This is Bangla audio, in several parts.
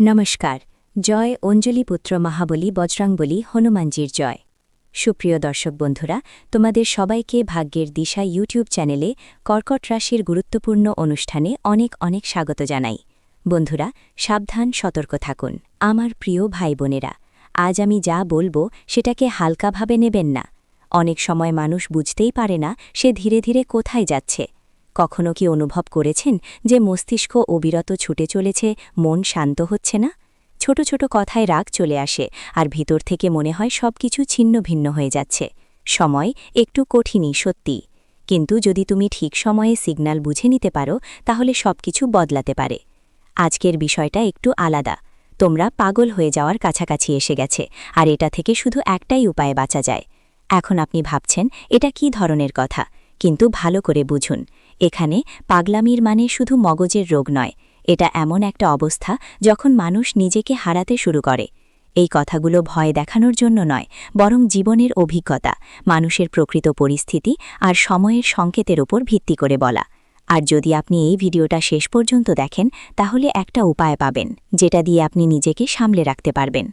নমস্কার। জয় অঞ্জলিপুত্র মহাবলী বজরাংবলী হনুমানজির জয়। সুপ্রিয় দর্শক বন্ধুরা, তোমাদের সবাইকে ভাগ্যের দিশা ইউটিউব চ্যানেলে কর্কট রাশির গুরুত্বপূর্ণ অনুষ্ঠানে অনেক অনেক স্বাগত জানাই। বন্ধুরা, সাবধান, সতর্ক থাকুন। আমার প্রিয় ভাই বোনেরা, আজ আমি যা বলবো সেটাকে হালকাভাবে নেবেন না। অনেক সময় মানুষ বুঝতেই পারে না সে ধীরে ধীরে কোথায় যাচ্ছে। কখনো কি অনুভব করেছেন যে মস্তিষ্ক অবিরত ছুটে চলেছে, মন শান্ত হচ্ছে না? ছোট ছোট কথায় রাগ চলে আসে আর ভিতর থেকে মনে হয় সবকিছু ছিন্ন ভিন্ন হয়ে যাচ্ছে। সময় একটু কঠিনই সত্যি, কিন্তু যদি তুমি ঠিক সময়ে সিগন্যাল বুঝে নিতে পারো তাহলে সবকিছু বদলাতে পারে। আজকের বিষয়টা একটু আলাদা। তোমরা পাগল হয়ে যাওয়ার কাছাকাছি এসে গেছে, আর এটা থেকে শুধু একটাই উপায়ে বাঁচা যায়। এখন আপনি ভাবছেন এটা কী ধরনের কথা, কিন্তু ভালো করে বুঝুন। এখানে পাগলামির মানে শুধু মগজের রোগ নয়, এটা এমন একটা অবস্থা যখন মানুষ নিজেকে হারাতে শুরু করে। এই কথাগুলো ভয় দেখানোর জন্য নয়, বরং জীবনের অভিজ্ঞতা, মানুষের প্রকৃত পরিস্থিতি আর সময়ের সংকেতের উপর ভিত্তি করে বলা। আর যদি আপনি এই ভিডিওটা শেষ পর্যন্ত দেখেন তাহলে একটা উপায় পাবেন, যেটা দিয়ে আপনি নিজেকে সামলে রাখতে পারবেন।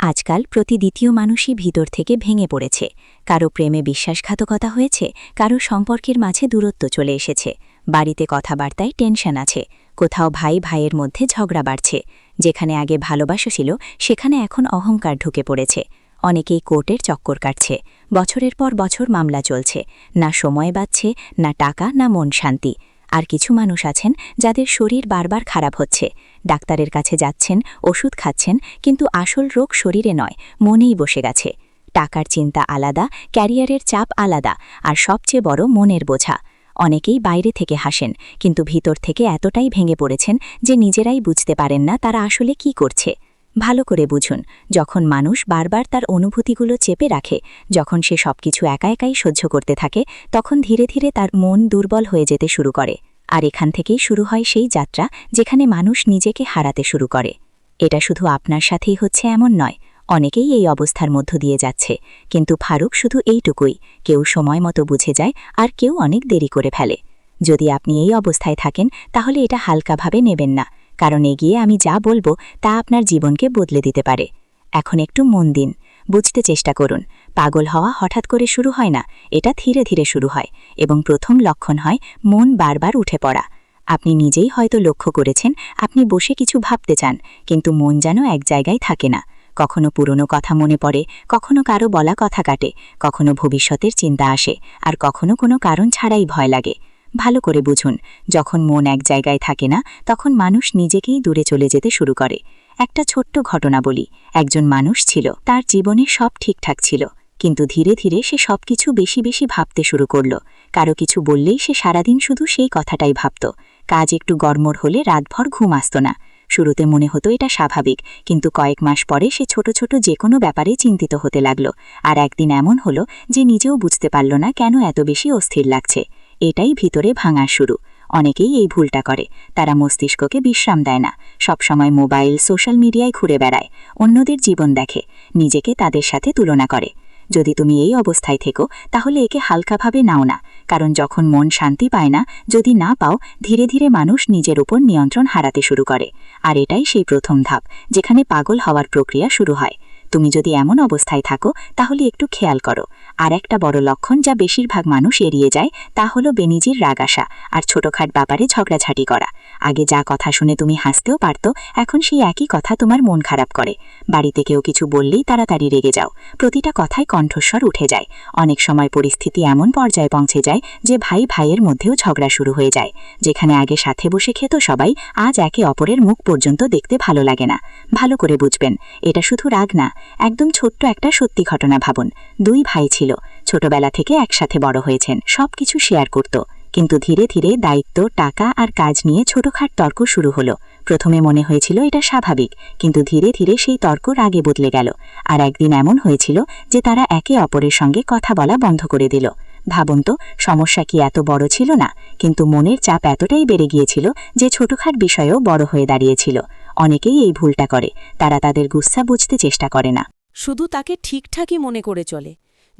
আজকাল প্রতি দ্বিতীয় মানুষই ভিতর থেকে ভেঙে পড়েছে। কারো প্রেমে বিশ্বাসঘাতকতা হয়েছে, কারো সম্পর্কের মাঝে দূরত্ব চলে এসেছে, বাড়িতে কথাবার্তায় টেনশন আছে, কোথাও ভাই ভাইয়ের মধ্যে ঝগড়া বাড়ছে। যেখানে আগে ভালোবাসা ছিল সেখানে এখন অহংকার ঢুকে পড়েছে। অনেকেই কোর্টের চক্কর কাটছে, বছরের পর বছর মামলা চলছে, না সময় বাঁচছে, না টাকা, না মন শান্তি। আর কিছু মানুষ আছেন যাদের শরীর বারবার খারাপ হচ্ছে, ডাক্তারের কাছে যাচ্ছেন, ওষুধ খাচ্ছেন, কিন্তু আসল রোগ শরীরে নয়, মনেই বসে গেছে। টাকার চিন্তা আলাদা, ক্যারিয়ারের চাপ আলাদা, আর সবচেয়ে বড় মনের বোঝা। অনেকেই বাইরে থেকে হাসেন, কিন্তু ভিতর থেকে এতটাই ভেঙে পড়েছেন যে নিজেরাই বুঝতে পারেন না তারা আসলে কি করছে। ভালো করে বুঝুন, যখন মানুষ বারবার তার অনুভূতিগুলো চেপে রাখে, যখন সে সবকিছু একা একাই সহ্য করতে থাকে, তখন ধীরে ধীরে তার মন দুর্বল হয়ে যেতে শুরু করে। আর এখান থেকেই শুরু হয় সেই যাত্রা যেখানে মানুষ নিজেকে হারাতে শুরু করে। এটা শুধু আপনার সাথেই হচ্ছে এমন নয়, অনেকেই এই অবস্থার মধ্য দিয়ে যাচ্ছে। কিন্তু ফারুক শুধু এইটুকুই, কেউ সময় মতো বুঝে যায় আর কেউ অনেক দেরি করে ফেলে। যদি আপনি এই অবস্থায় থাকেন তাহলে এটা হালকাভাবে নেবেন না, কারণ এগিয়ে আমি যা বলবো তা আপনার জীবনকে বদলে দিতে পারে। এখন একটু মন দিন, বুঝতে চেষ্টা করুন। পাগল হওয়া হঠাৎ করে শুরু হয় না, এটা ধীরে ধীরে শুরু হয়, এবং প্রথম লক্ষণ হয় মন বারবার উঠে পড়া। আপনি নিজেই হয়তো লক্ষ্য করেছেন, আপনি বসে কিছু ভাবতে চান, কিন্তু মন যেন এক জায়গায় থাকে না। কখনো পুরনো কথা মনে পড়ে, কখনো কারো বলা কথা কাটে, কখনো ভবিষ্যতের চিন্তা আসে, আর কখনো কোনো কারণ ছাড়াই ভয় লাগে। ভালো করে বুঝুন, যখন মন এক জায়গায় থাকে না তখন মানুষ নিজেকেই দূরে চলে যেতে শুরু করে। একটা ছোট্ট ঘটনা বলি। একজন মানুষ ছিল, তার জীবনে সব ঠিকঠাক ছিল, কিন্তু ধীরে ধীরে সে সবকিছু বেশি বেশি ভাবতে শুরু করল। কারো কিছু বললেই সে সারাদিন শুধু সেই কথাটাই ভাবত। কাজ একটু গড়মড় হলে রাতভর ঘুম আসত না। শুরুতে মনে হতো এটা স্বাভাবিক, কিন্তু কয়েক মাস পরে সে ছোট ছোট যে কোনো ব্যাপারে চিন্তিত হতে লাগল। আর একদিন এমন হলো যে নিজেও বুঝতে পারল না কেন এত বেশি অস্থির লাগছে। এটাই ভিতরে ভাঙার শুরু। অনেকেই এই ভুলটা করে, তারা মস্তিষ্ককে বিশ্রাম দেয় না, সবসময় মোবাইল, সোশ্যাল মিডিয়ায় ঘুরে বেড়ায়, অন্যদের জীবন দেখে, নিজেকে তাদের সাথে তুলনা করে। যদি তুমি এই অবস্থায় থেকো তাহলে একে হালকাভাবে নাও না, কারণ যখন মন শান্তি পায় না, যদি না পাও, ধীরে ধীরে মানুষ নিজের উপর নিয়ন্ত্রণ হারাতে শুরু করে। আর এটাই সেই প্রথম ধাপ, যেখানে পাগল হওয়ার প্রক্রিয়া শুরু হয়। তুমি যদি এমন অবস্থায় থাকো তাহলে একটু খেয়াল করো। আর একটা বড় লক্ষণ যা বেশিরভাগ মানুষ এড়িয়ে যায় তা হলো বেনিজির রাগ আসা আর ছোটখাট ব্যাপারে ঝগড়াঝাটি করা। আগে যা কথা শুনে তুমি হাসতেও পারতো, এখন সেই একই কথা তোমার মন খারাপ করে। বাড়িতে কেউ কিছু বললেই তাড়াতাড়ি রেগে যাও, প্রতিটা কথায় কণ্ঠস্বর উঠে যায়। অনেক সময় পরিস্থিতি এমন পর্যায়ে পৌঁছে যায় যে ভাই ভাইয়ের মধ্যেও ঝগড়া শুরু হয়ে যায়। যেখানে আগে সাথে বসে খেত সবাই, আজ একে অপরের মুখ পর্যন্ত দেখতে ভালো লাগে না। ভালো করে বুঝবেন, এটা শুধু রাগ না, একদম ছোট্ট একটা সত্যি ঘটনা ভাবুন। দুই ভাই ছিল, ছোটবেলা থেকে একসাথে বড় হয়েছেন, সবকিছু শেয়ার করত, কিন্তু ধীরে ধীরে দায়িত্ব, টাকা আর কাজ নিয়ে ছোটখাট তর্ক শুরু হলো। প্রথমে মনে হয়েছিল এটা স্বাভাবিক, কিন্তু ধীরে ধীরে সেই তর্ক রাগে বদলে গেল। আর একদিন এমন হয়েছিল যে তারা একে অপরের সঙ্গে কথা বলা বন্ধ করে দিল। ভাবুন তো, সমস্যা কি এত বড় ছিল না, কিন্তু মনের চাপ এতটাই বেড়ে গিয়েছিল যে ছোটখাট বিষয়েও বড় হয়ে দাঁড়িয়েছিল। অনেকেই এই ভুলটা করে, তারা তাদের গুচ্ছা বুঝতে চেষ্টা করে না, শুধু তাকে ঠিকঠাকই মনে করে চলে।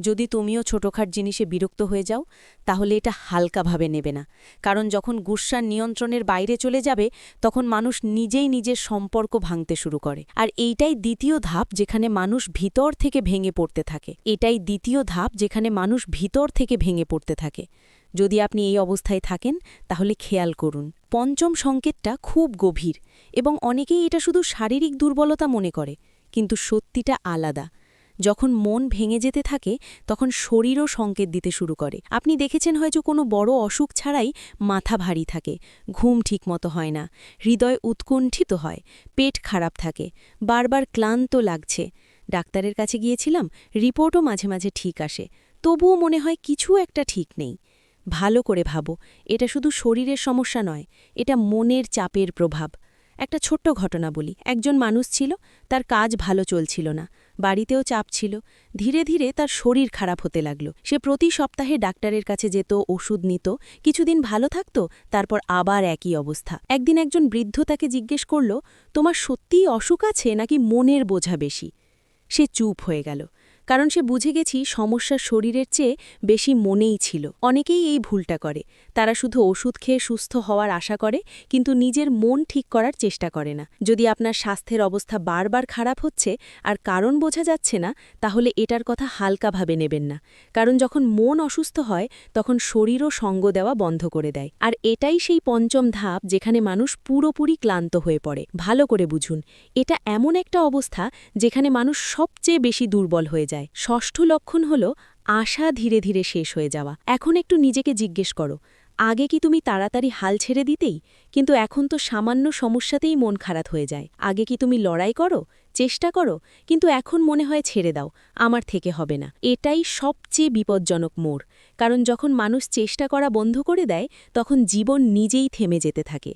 যদি তুমিও ছোটখাট জিনিসে বিরক্ত হয়ে যাও তাহলে এটা হালকাভাবে নেবে না, কারণ যখন গুসার নিয়ন্ত্রণের বাইরে চলে যাবে তখন মানুষ নিজেই নিজের সম্পর্ক ভাঙতে শুরু করে। আর এইটাই দ্বিতীয় ধাপ যেখানে মানুষ ভিতর থেকে ভেঙে পড়তে থাকে। যদি আপনি এই অবস্থায় থাকেন তাহলে খেয়াল করুন, পঞ্চম সংকেতটা খুব গভীর এবং অনেকেই এটা শুধু শারীরিক দুর্বলতা মনে করে, কিন্তু সত্যিটা আলাদা। যখন মন ভেঙে যেতে থাকে তখন শরীরও সংকেত দিতে শুরু করে। আপনি দেখেছেন হয়তো কোনো বড় অসুখ ছাড়াই মাথা ভারী থাকে, ঘুম ঠিকমতো হয় না, হৃদয় উৎকণ্ঠিত হয়, পেট খারাপ থাকে, বারবার ক্লান্ত লাগছে। ডাক্তারের কাছে গিয়েছিলাম, রিপোর্টও মাঝে মাঝে ঠিক আসে, তবুও মনে হয় কিছু একটা ঠিক নেই। ভালো করে ভাবো, এটা শুধু শরীরের সমস্যা নয়, এটা মনের চাপের প্রভাব। একটা ছোট্ট ঘটনা বলি। একজন মানুষ ছিল, তার কাজ ভালো চলছিল না, বাড়িতেও চাপ ছিল। ধীরে ধীরে তার শরীর খারাপ হতে লাগল। সে প্রতি সপ্তাহে ডাক্তারের কাছে যেত, ওষুধ নিত, কিছুদিন ভালো থাকত, তারপর আবার একই অবস্থা। একদিন একজন বৃদ্ধ তাকে জিজ্ঞেস করল, তোমার সত্যিই অসুখ আছে নাকি মনের বোঝা বেশি? সে চুপ হয়ে গেল, কারণ সে বুঝে গেছি সমস্যা শরীরের চেয়ে বেশি মনেই ছিল। অনেকেই এই ভুলটা করে, তারা শুধু ওষুধ খেয়ে সুস্থ হওয়ার আশা করে, কিন্তু নিজের মন ঠিক করার চেষ্টা করে না। যদি আপনার স্বাস্থ্যের অবস্থা বারবার খারাপ হচ্ছে আর কারণ বোঝা যাচ্ছে না, তাহলে এটার কথা হালকাভাবে নেবেন না, কারণ যখন মন অসুস্থ হয় তখন শরীরও সঙ্গ দেওয়া বন্ধ করে দেয়। আর এটাই সেই পঞ্চম ধাপ যেখানে মানুষ পুরোপুরি ক্লান্ত হয়ে পড়ে। ভালো করে বুঝুন, এটা এমন একটা অবস্থা যেখানে মানুষ সবচেয়ে বেশি দুর্বল হয়ে যায়। ষষ্ঠ লক্ষণ হল আশা ধীরে ধীরে শেষ হয়ে যাওয়া। এখন একটু নিজেকে জিজ্ঞেস করো, আগে কি তুমি তাড়াতাড়ি হাল ছেড়ে দিতেই? কিন্তু এখন তো সামান্য সমস্যাতেই মন খারাপ হয়ে যায়। আগে কি তুমি লড়াই করো, চেষ্টা করো, কিন্তু এখন মনে হয় ছেড়ে দাও, আমার থেকে হবে না। এটাই সবচেয়ে বিপজ্জনক মোড়, কারণ যখন মানুষ চেষ্টা করা বন্ধ করে দেয় তখন জীবন নিজেই থেমে যেতে থাকে।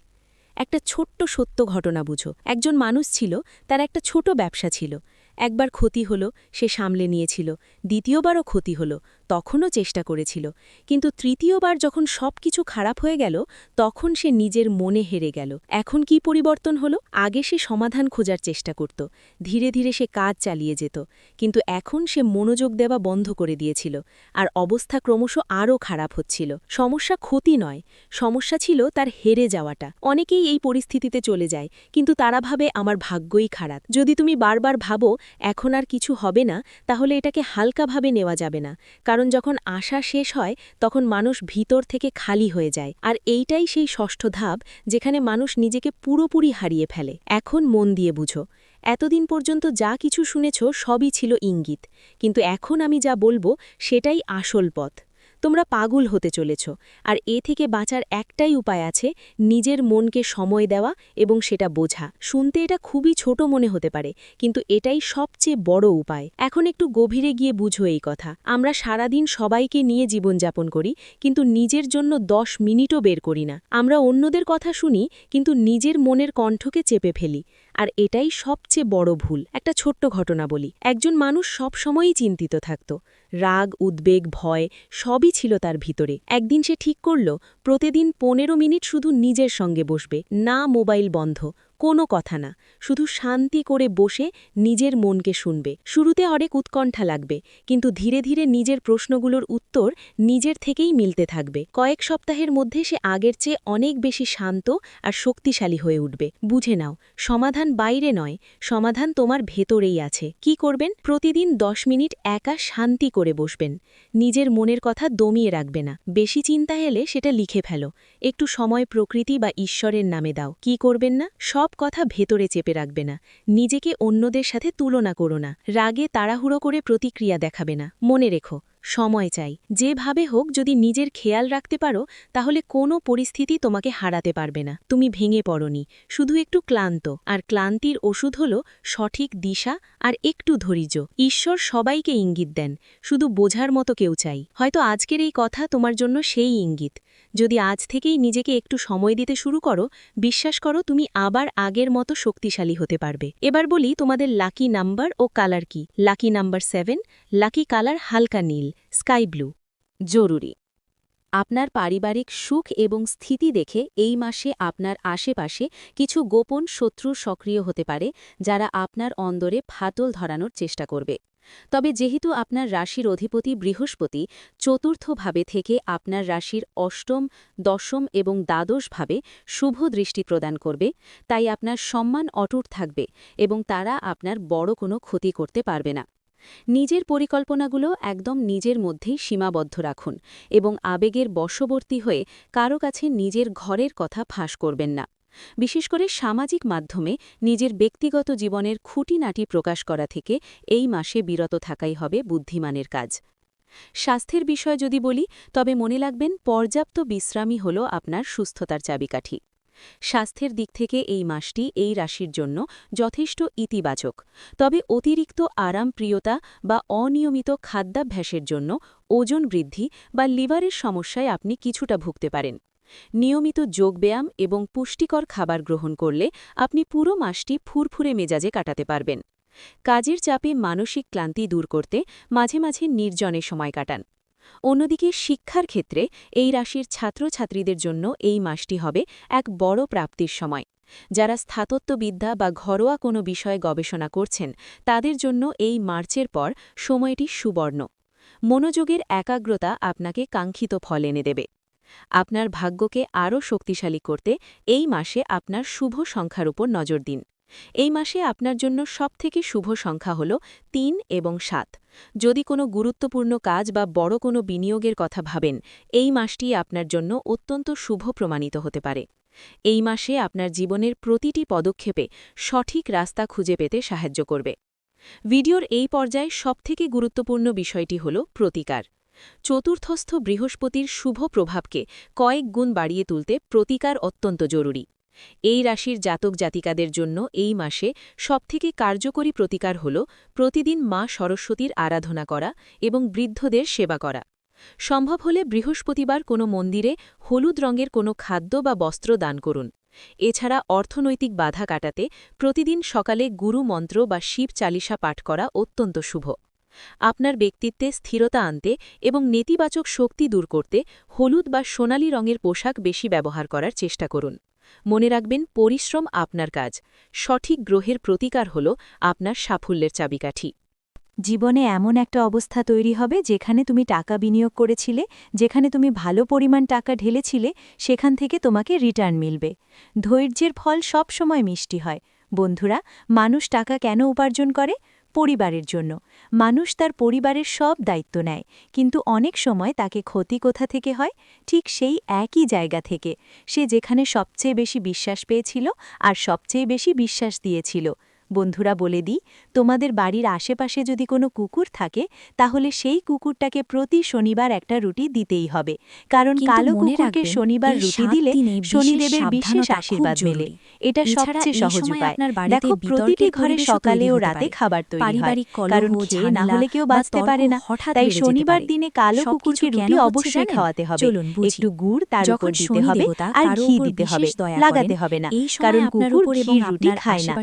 একটা ছোট্ট সত্য ঘটনা বুঝো। একজন মানুষ ছিল, তার একটা ছোট ব্যবসা ছিল। একবার ক্ষতি হলো, সে সামলে নিয়েছিল। দ্বিতীয়বারও ক্ষতি হলো, তখনও চেষ্টা করেছিল। কিন্তু তৃতীয়বার যখন সবকিছু খারাপ হয়ে গেল, তখন সে নিজের মনে হেরে গেল। এখন কি পরিবর্তন হলো? আগে সে সমাধান খোঁজার চেষ্টা করত, ধীরে ধীরে সে কাজ চালিয়ে যেত, কিন্তু এখন সে মনোযোগ দেওয়া বন্ধ করে দিয়েছিল, আর অবস্থা ক্রমশ আরও খারাপ হচ্ছিল। সমস্যা ক্ষতি নয়, সমস্যা ছিল তার হেরে যাওয়াটা। অনেকেই এই পরিস্থিতিতে চলে যায়, কিন্তু তারা ভাবে আমার ভাগ্যই খারাপ। যদি তুমি বারবার ভাবো এখন আর কিছু হবে না, তাহলে এটাকে হালকাভাবে নেওয়া যাবে না, কারণ যখন আশা শেষ হয় তখন মানুষ ভিতর থেকে খালি হয়ে যায়। আর এইটাই সেই ষষ্ঠ ধাপ যেখানে মানুষ নিজেকে পুরোপুরি হারিয়ে ফেলে। এখন মন দিয়ে বুঝো, এতদিন পর্যন্ত যা কিছু শুনেছ সবই ছিল ইঙ্গিত, কিন্তু এখন আমি যা বলবো সেটাই আসল পথ। তোমরা পাগল হতে চলেছ, আর এ থেকে বাঁচার একটাই উপায় আছে, নিজের মনকে সময় দেওয়া এবং সেটা বোঝা। শুনতে এটা খুবই ছোট মনে হতে পারে, কিন্তু এটাই সবচেয়ে বড় উপায়। এখন একটু গভীরে গিয়ে বুঝো এই কথা। আমরা সারাদিন সবাইকে নিয়ে জীবনযাপন করি, কিন্তু নিজের জন্য 10 মিনিটও বের করি না। আমরা অন্যদের কথা শুনি, কিন্তু নিজের মনের কণ্ঠকে চেপে ফেলি, আর এটাই সবচেয়ে বড় ভুল। একটা ছোট্ট ঘটনা বলি। একজন মানুষ সব সময়ই চিন্তিত থাকত, রাগ, উদ্বেগ, ভয় সবই ছিল তার ভিতরে। একদিন সে ঠিক করল, প্রতিদিন 15 মিনিট শুধু নিজের সঙ্গে বসবে, না মোবাইল বন্ধ, কোনো কথা না, শুধু শান্তি করে বসে নিজের মনকে শুনবে। শুরুতে অনেক উৎকণ্ঠা লাগবে, কিন্তু ধীরে ধীরে নিজের প্রশ্নগুলোর উত্তর নিজের থেকেই মিলতে থাকবে। কয়েক সপ্তাহের মধ্যে সে আগের চেয়ে অনেক বেশি শান্ত আর শক্তিশালী হয়ে উঠবে। বুঝে নাও, সমাধান বাইরে নয়, সমাধান তোমার ভেতরেই আছে। কি করবেন? প্রতিদিন 10 মিনিট একা শান্তি করে বসবেন। নিজের মনের কথা দমিয়ে রাখবে না। বেশি চিন্তা এলে সেটা লিখে ফেলো। একটু সময় প্রকৃতি বা ঈশ্বরের নামে দাও। কি করবেন না? সব কথা ভেতরে চেপে রাখবে না। নিজেকে অন্যদের সাথে তুলনা করো না। রাগে তাড়াহুড়ো করে প্রতিক্রিয়া দেখাবে না। মনে রেখো, সময় চাই। যেভাবে হোক যদি নিজের খেয়াল রাখতে পারো, তাহলে কোনো পরিস্থিতি তোমাকে হারাতে পারবে না। তুমি ভেঙে পড়নি, শুধু একটু ক্লান্ত, আর ক্লান্তির ওষুধ হল সঠিক দিশা আর একটু ধৈর্য। ঈশ্বর সবাইকে ইঙ্গিত দেন, শুধু বোঝার মতো কেউ চাই। হয়তো আজকের এই কথা তোমার জন্য সেই ইঙ্গিত। যদি আজ থেকেই নিজেকে একটু সময় দিতে শুরু করো, বিশ্বাস করো তুমি আবার আগের মতো শক্তিশালী হতে পারবে। এবার বলি তোমাদের লাকি নাম্বার ও কালার কি। লাকি নাম্বার 7, লাকি কালার হালকা নীল, স্কাই ব্লু। জরুরি, আপনার পারিবারিক সুখ এবং স্থিতি দেখে এই মাসে আপনার আশেপাশে কিছু গোপন শত্রু সক্রিয় হতে পারে, যারা আপনার অন্দরে ফাটল ধরানোর চেষ্টা করবে। তবে যেহেতু আপনার রাশির অধিপতি বৃহস্পতি চতুর্থভাবে থেকে আপনার রাশির অষ্টম, দশম এবং দ্বাদশভাবে শুভ দৃষ্টি প্রদান করবে, তাই আপনার সম্মান অটুট থাকবে এবং তারা আপনার বড় কোনো ক্ষতি করতে পারবে না। নিজের পরিকল্পনাগুলো একদম নিজের মধ্যেই সীমাবদ্ধ রাখুন এবং আবেগের বশবর্তী হয়ে কারো কাছে নিজের ঘরের কথা ফাঁস করবেন না। বিশেষ করে সামাজিক মাধ্যমে নিজের ব্যক্তিগত জীবনের খুঁটিনাটি প্রকাশ করা থেকে এই মাসে বিরত থাকাই হবে বুদ্ধিমানের কাজ। স্বাস্থ্যের বিষয় যদি বলি, তবে মনে রাখবেন পর্যাপ্ত বিশ্রামই হল আপনার সুস্থতার চাবিকাঠি। স্বাস্থ্যের দিক থেকে এই মাসটি এই রাশির জন্য যথেষ্ট ইতিবাচক, তবে অতিরিক্ত আরামপ্রিয়তা বা অনিয়মিত খাদ্যাভ্যাসের জন্য ওজন বৃদ্ধি বা লিভারের সমস্যায় আপনি কিছুটা ভুগতে পারেন। নিয়মিত যোগব্যায়াম এবং পুষ্টিকর খাবার গ্রহণ করলে আপনি পুরো মাসটি ফুরফুরে মেজাজে কাটাতে পারবেন। কাজের চাপে মানসিক ক্লান্তি দূর করতে মাঝে মাঝে নির্জনে সময় কাটান। অন্যদিকে শিক্ষার ক্ষেত্রে এই রাশির ছাত্রছাত্রীদের জন্য এই মাসটি হবে এক বড় প্রাপ্তির সময়। যারা স্থাতত্ত্ববিদ্যা বা ঘরোয়া কোনো বিষয়ে গবেষণা করছেন, তাদের জন্য এই মার্চের পর সময়টি সুবর্ণ। মনোযোগের একাগ্রতা আপনাকে কাঙ্ক্ষিত ফল এনে দেবে। আপনার ভাগ্যকে আরও শক্তিশালী করতে এই মাসে আপনার শুভ সংখ্যার উপর নজর দিন। এই মাসে আপনার জন্য সবথেকে শুভ সংখ্যা হল ৩ এবং ৭। যদি কোনো গুরুত্বপূর্ণ কাজ বা বড় কোনো বিনিয়োগের কথা ভাবেন, এই মাসটি আপনার জন্য অত্যন্ত শুভ প্রমাণিত হতে পারে। এই মাসে আপনার জীবনের প্রতিটি পদক্ষেপে সঠিক রাস্তা খুঁজে পেতে সাহায্য করবে। ভিডিওর এই পর্যায়ে সবথেকে গুরুত্বপূর্ণ বিষয়টি হল প্রতিকার। চতুর্থস্থ বৃহস্পতির শুভ প্রভাবকে কয়েক গুণ বাড়িয়ে তুলতে প্রতিকার অত্যন্ত জরুরি। এই রাশির জাতক জাতিকাদের জন্য এই মাসে সবথেকে কার্যকরী প্রতিকার হল প্রতিদিন মা সরস্বতীর আরাধনা করা এবং বৃদ্ধদের সেবা করা। সম্ভব হলে বৃহস্পতিবার কোনো মন্দিরে হলুদ রঙের কোনো খাদ্য বা বস্ত্র দান করুন। এছাড়া অর্থনৈতিক বাধা কাটাতে প্রতিদিন সকালে গুরু মন্ত্র বা শিব চালিসা পাঠ করা অত্যন্ত শুভ। আপনার ব্যক্তিত্বে স্থিরতা আনতে এবং নেতিবাচক শক্তি দূর করতে হলুদ বা সোনালী রঙের পোশাক বেশি ব্যবহার করার চেষ্টা করুন। মনে রাখবেন, পরিশ্রম আপনার কাজ, সঠিক গ্রহের প্রতিকার হল আপনার সাফল্যের চাবিকাঠি। জীবনে এমন একটা অবস্থা তৈরি হবে যেখানে তুমি টাকা বিনিয়োগ করেছিলে, যেখানে তুমি ভালো পরিমাণ টাকা ঢেলেছিলে, সেখান থেকে তোমাকে রিটার্ন মিলবে। ধৈর্যের ফল সব সময় মিষ্টি হয়। বন্ধুরা, মানুষ টাকা কেন উপার্জন করে? পরিবারের জন্য। মানুষ তার পরিবারের সব দায়িত্ব নেয়, কিন্তু অনেক সময় তাকে ক্ষতি কোথা থেকে হয়? ঠিক সেই একই জায়গা থেকে, সে যেখানে সবচেয়ে বেশি বিশ্বাস পেয়েছিল আর সবচেয়ে বেশি বিশ্বাস দিয়েছিল। বন্ধুরা, বলে দিই, তোমাদের বাড়ির আশেপাশে যদি কোনো কুকুর থাকে, তাহলে সেই কুকুরটাকে প্রতি শনিবার একটা রুটি দিতেই হবে, কারণ কালো কুকুরকে শনিবার রুটি দিলে শনিদেবের বিশেষ আশীর্বাদ মেলে। এটা সবচেয়ে সহজ উপায়। দেখো, প্রতিটি ঘরে সকালে ও রাতে খাবার তৈরি হয়, কারণ খেয়ে না হলে কেউ বাঁচতে পারে না। তাই শনিবার দিনে কালো কুকুরকে রুটি অবশ্যই খাওয়াতে হবে। একটু গুড় তার উপর দিতে হবে আর ঘি দিতে হবে, লাগাতে হবে না, কারণ কুকুর ঘির রুটি খায় না।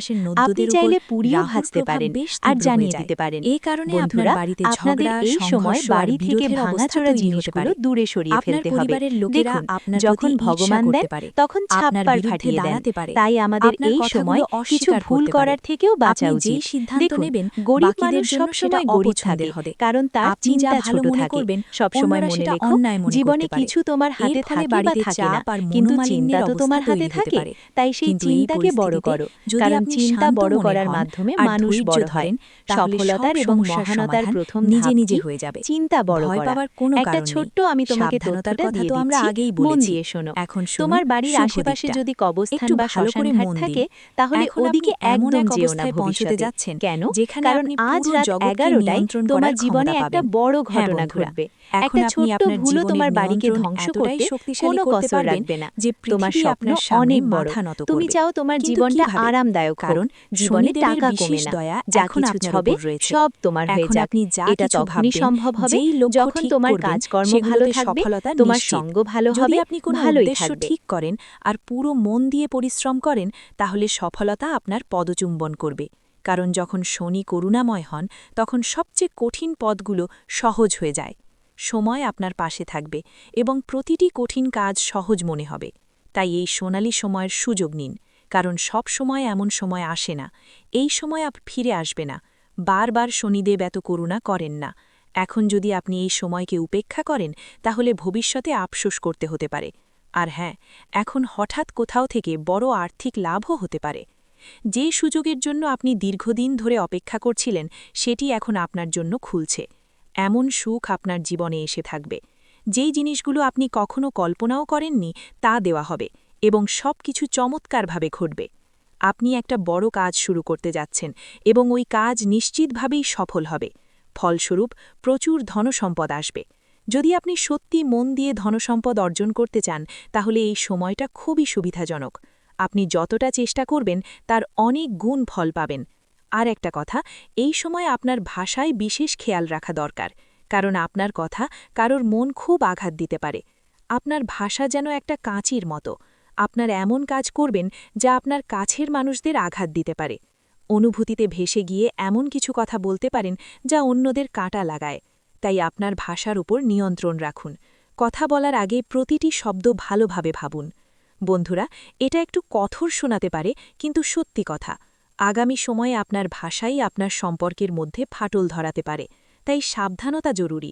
আপনি চাইলে পুরিও ভাজতে পারেন আর জানিয়ে দিতে পারেন। এই কারণে বন্ধুরা, বাড়িতে আপনাদের এই সময় বাড়ি থেকে ভাঙাচোরা জিনিসগুলো দূরে সরিয়ে ফেলতে হবে। দেখুন, যখন ভগবান দেন তখন ছাপ্পার ফাটিয়ে দেন। তাই আমাদের এই সময় কিছু ভুল করার থেকেও বাঁচা উচিত। দেখুন, গরিব মানুষ সবসময় গরিব থাকে, কারণ তার চিন্তা ছোট থাকে। সবসময় মনে রেখো, জীবনে কিছু তোমার হাতে থাকে বা থাকে না, কিন্তু চিন্তা তো তোমার হাতে থাকে। তাই সেই চিন্তাকে বড় করো, কারণ চিন্তা বড় করার মাধ্যমে মানুষ বড় হয়। সফলতার এবং মহানতার প্রথম ধাপ নিজে হয়ে যাবে চিন্তা বড় করা। একটা ছোট্ট আমি তোমাকে তথ্যটা দিয়ে দিচ্ছি, মন দিয়ে শোনো। তোমার বাড়ির আশেপাশে যদি কবরস্থান বা শ্মশানঘাট থাকে, তাহলে ওদিকে একদম যেও না ভবিষ্যতে। কেন? কারণ আজ রাত 11টায় তোমার জীবনে একটা বড় ঘটনা ঘটবে। একটা ছোট্ট ভুলও তোমার বাড়িকে ধ্বংস করতে কোনো কসর রাখবে না। তোমার স্বপ্ন অনেক বড়, তুমি চাও তোমার জীবনটা আরামদায়ক, কারণ জীবনে টাকা কমে না, যা কিছু হবে সব তোমার হয়ে যাবে। এটা তখনই সম্ভব হবে যখন তোমার কাজকর্ম ভালো থাকবে, তোমার সঙ্গ ভালো হবে, আপনি কোনো উদ্দেশ্য ঠিক করেন আর পুরো মন দিয়ে পরিশ্রম করেন, তাহলে সফলতা আপনার পদচুম্বন করবে। কারণ যখন শনি করুণাময় হন, তখন সবচেয়ে কঠিন পথগুলো সহজ হয়ে যায়। সময় আপনার পাশে থাকবে এবং প্রতিটি কঠিন কাজ সহজ মনে হবে। তাই এই সোনালী সময়ের সুযোগ নিন, কারণ সব সময় এমন সময় আসে না। এই সময় ফিরে আসবে না, বারবার শনিদেব এত করুণা করেন না। এখন যদি আপনি এই সময়কে উপেক্ষা করেন তাহলে ভবিষ্যতে আফসোস করতে হতে পারে। আর হ্যাঁ, এখন হঠাৎ কোথাও থেকে বড় আর্থিক লাভও হতে পারে। যে সুযোগের জন্য আপনি দীর্ঘদিন ধরে অপেক্ষা করছিলেন সেটি এখন আপনার জন্য খুলছে। এমন সুখ আপনার জীবনে এসে থাকবে। যেই জিনিসগুলো আপনি কখনো কল্পনাও করেননি তা দেওয়া হবে এবং সব কিছু চমৎকারভাবে ঘটবে। আপনি একটা বড় কাজ শুরু করতে যাচ্ছেন এবং ওই কাজ নিশ্চিতভাবেই সফল হবে। ফলস্বরূপ প্রচুর ধনসম্পদ আসবে। যদি আপনি সত্যি মন দিয়ে ধনসম্পদ অর্জন করতে চান তাহলে এই সময়টা খুবই সুবিধাজনক। আপনি যতটা চেষ্টা করবেন তার অনেক গুণ ফল পাবেন। আর একটা কথা, এই সময় আপনার ভাষায় বিশেষ খেয়াল রাখা দরকার, কারণ আপনার কথা কারোর মন খুব আঘাত দিতে পারে। আপনার ভাষা যেন একটা কাঁচির মতো। আপনার এমন কাজ করবেন যা আপনার কাছের মানুষদের আঘাত দিতে পারে। অনুভূতিতে ভেসে গিয়ে এমন কিছু কথা বলতে পারেন যা অন্যদের কাঁটা লাগায়। তাই আপনার ভাষার উপর নিয়ন্ত্রণ রাখুন। কথা বলার আগে প্রতিটি শব্দ ভালোভাবে ভাবুন। বন্ধুরা, এটা একটু কঠোর শোনাতে পারে, কিন্তু সত্যি কথা। আগামী সময়ে আপনার ভাষাই আপনার সম্পর্কের মধ্যে ফাটল ধরাতে পারে, তাই সাবধানতা জরুরি।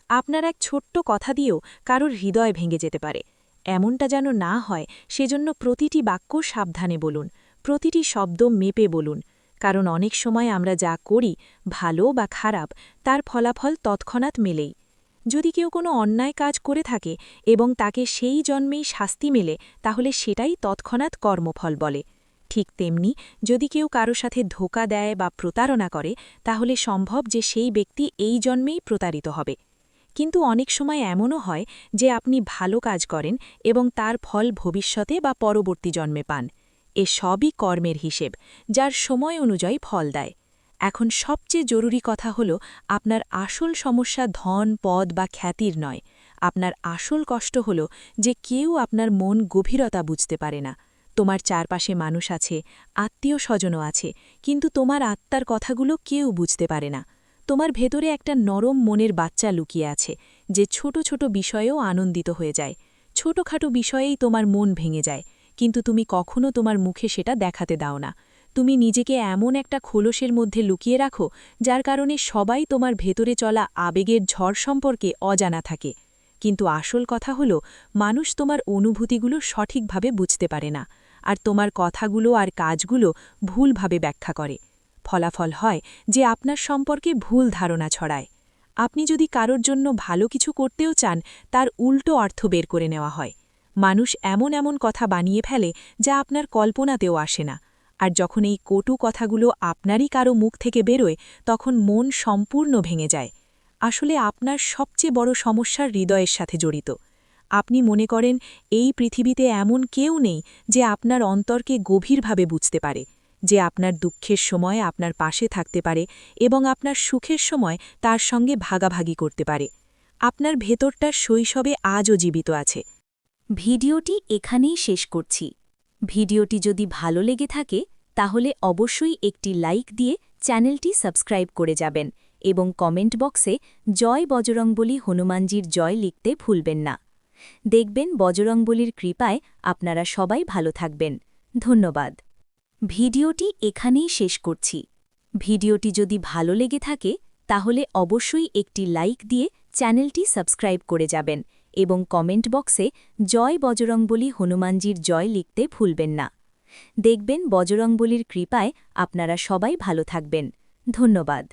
আপনার এক ছোট্ট কথা দিয়েও কারোর হৃদয় ভেঙে যেতে পারে। এমনটা যেন না হয়, সেজন্য প্রতিটি বাক্য সাবধানে বলুন, প্রতিটি শব্দ মেপে বলুন। কারণ অনেক সময় আমরা যা করি, ভালো বা খারাপ, তার ফলাফল তৎক্ষণাৎ মেলেই। যদি কেউ কোনো অন্যায় কাজ করে থাকে এবং তাকে সেই জন্মেই শাস্তি মেলে, তাহলে সেটাই তৎক্ষণাৎ কর্মফল বলে। ঠিক তেমনি যদি কেউ কারো সাথে ধোঁকা দেয় বা প্রতারণা করে, তাহলে সম্ভব যে সেই ব্যক্তি এই জন্মেই প্রতারিত হবে। কিন্তু অনেক সময় এমনও হয় যে আপনি ভালো কাজ করেন এবং তার ফল ভবিষ্যতে বা পরবর্তী জন্মে পান। এ সবই কর্মের হিসেব, যার সময় অনুযায়ী ফল দেয়। এখন সবচেয়ে জরুরি কথা হল, আপনার আসল সমস্যা ধন, পদ বা খ্যাতির নয়। আপনার আসল কষ্ট হল যে কেউ আপনার মন গভীরতা বুঝতে পারে না। তোমার চারপাশে মানুষ আছে, আত্মীয় স্বজনও আছে, কিন্তু তোমার আত্মার কথাগুলো কেউ বুঝতে পারে না। তোমার ভেতরে একটা নরম মনের বাচ্চা লুকিয়ে আছে, যে ছোট ছোট বিষয়েও আনন্দিত হয়ে যায়। ছোটখাটো বিষয়েই তোমার মন ভেঙে যায়, কিন্তু তুমি কখনো তোমার মুখে সেটা দেখাতে দাও না। তুমি নিজেকে এমন একটা খোলসের মধ্যে লুকিয়ে রাখো, যার কারণে সবাই তোমার ভেতরে চলা আবেগের ঝড় সম্পর্কে অজানা থাকে। কিন্তু আসল কথা হল, মানুষ তোমার অনুভূতিগুলো সঠিকভাবে বুঝতে পারে না, আর তোমার কথাগুলো আর কাজগুলো ভুলভাবে ব্যাখ্যা করে। ফলাফল হয় যে আপনার সম্পর্কে ভুল ধারণা ছড়ায়। আপনি যদি কারোর জন্য ভালো কিছু করতেও চান, তার উল্টো অর্থ বের করে নেওয়া হয়। মানুষ এমন এমন কথা বানিয়ে ফেলে যা আপনার কল্পনাতেও আসে না। আর যখন এই কটু কথাগুলো আপনারই কারো মুখ থেকে বেরোয়, তখন মন সম্পূর্ণ ভেঙে যায়। আসলে আপনার সবচেয়ে বড় সমস্যার হৃদয়ের সাথে জড়িত। আপনি মনে করেন এই পৃথিবীতে এমন কেউ নেই যে আপনার অন্তরকে গভীরভাবে বুঝতে পারে, যে আপনার দুঃখের সময় আপনার পাশে থাকতে পারে এবং আপনার সুখের সময় তার সঙ্গে ভাগাভাগি করতে পারে। আপনার ভেতরটা শৈশবে আজও জীবিত আছে। ভিডিওটি এখানেই শেষ করছি। ভিডিওটি যদি ভালো লেগে থাকে তাহলে অবশ্যই একটি লাইক দিয়ে চ্যানেলটি সাবস্ক্রাইব করে যাবেন এবং কমেন্ট বক্সে জয় বজরংবলী হনুমানজির জয় লিখতে ভুলবেন না। দেখবেন বজরংবলীর কৃপায় আপনারা সবাই ভালো থাকবেন। ধন্যবাদ। ভিডিওটি এখানেই শেষ করছি। ভিডিওটি যদি ভালো লেগে থাকে তাহলে অবশ্যই একটি লাইক দিয়ে চ্যানেলটি সাবস্ক্রাইব করে যাবেন এবং কমেন্ট বক্সে জয় বজরংবলী হনুমানজির জয় লিখতে ভুলবেন না। দেখবেন বজরংবলীর কৃপায় আপনারা সবাই ভালো থাকবেন। ধন্যবাদ।